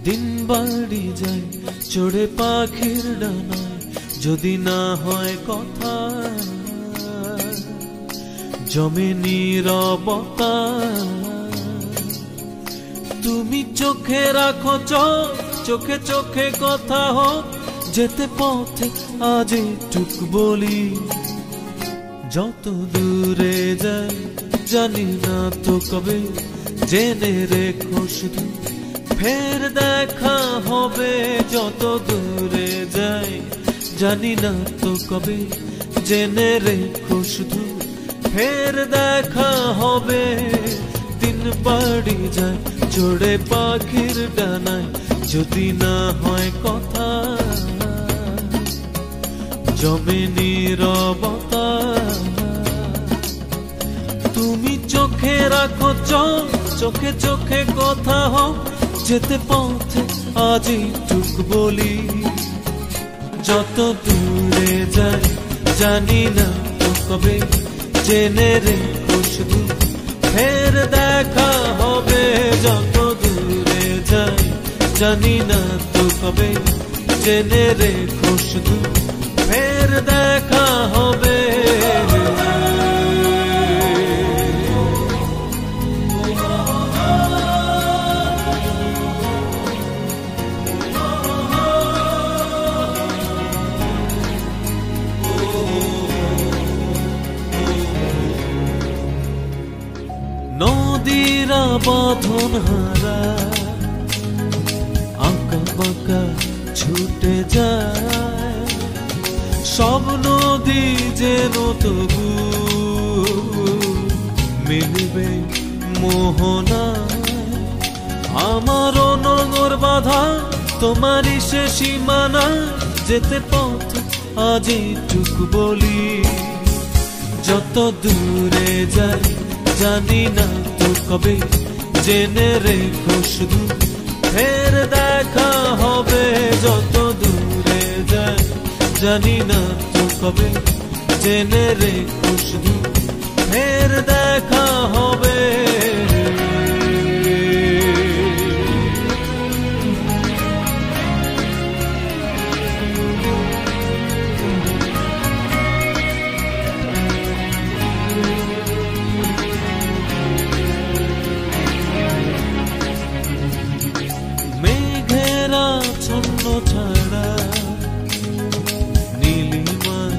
দিন বাড়ি যায় চড়ে পাখির ডানায়, যদি না হয় কথা জমে নীরবতা। তুমি চোখে রাখো চোখে চোখে কথা হোক, যেতে পথে আজ টুক বলি। যত দূরে যাই জানি না তো কবে, জেনে রেখো শুধু ফের দেখা হবে। যত দূরে যাই জানি না তো কবে, জেনে রেখো শুধু ফের দেখা হবে। দিন বাড়ি যায় চড়ে পাখির ডানায়, যদি না হয় কথা জমে নীরবতা। তুমি চোখে রাখো চোখে চোখে কথা হোক, যেতে পথে আজই টুক বলি। যত দূরে যাই জানি না তো কবে, জেনে রেখো শুধু ফের দেখা হবে। যত দূরে যাই জানি না তো কবে, জেনে রেখো শুধু ফের দেখা হবে। নদীরা বাঁধন হারা আঁকা বাঁকা ছুটে যায়, সব নদী যেন তবু মিলবে মোহনায়। আমারও নগর বাঁধা তোমারই সে সীমানা, যেতে পথ আজই টুক বলি। যত দূরে যাই জানি না তো কবে, জেনে রেখো শুধু ফের দেখা হবে। যত দূরে যাই জানি না তো কবে, জেনে রেখো শুধু ফের দেখা হবে। ছন্ন ছাড়া নীলিমায়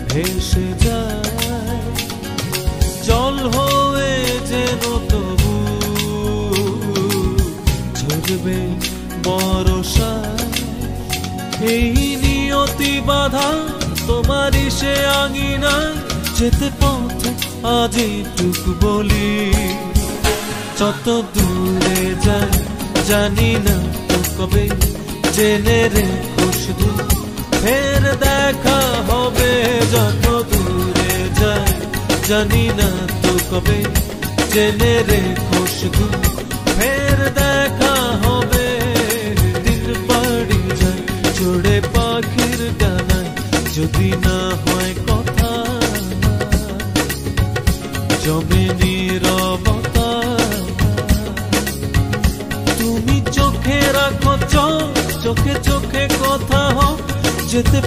ভেসে যায়, জল হয়ে যেন তবু ঝরবে বরষায়। এই নিয়তি বাধা তোমারই সে আঙিনায়, যেতে পথে আজই টুক বলি। যত দূরে যাই জানি না তো কবে, জেনে রেখো শুধু ফের দেখা হবে। যত দূরে যাই জানি না তো কবে, জেনে রেখো শুধু ফের দেখা হবে। দিন বাড়ি যায় চড়ে পাখির ডানায়, যদি না হয় কথা জমে নীরবতা। তুমি চোখে রাখো চোখে চোখে কথা হোক, যেতে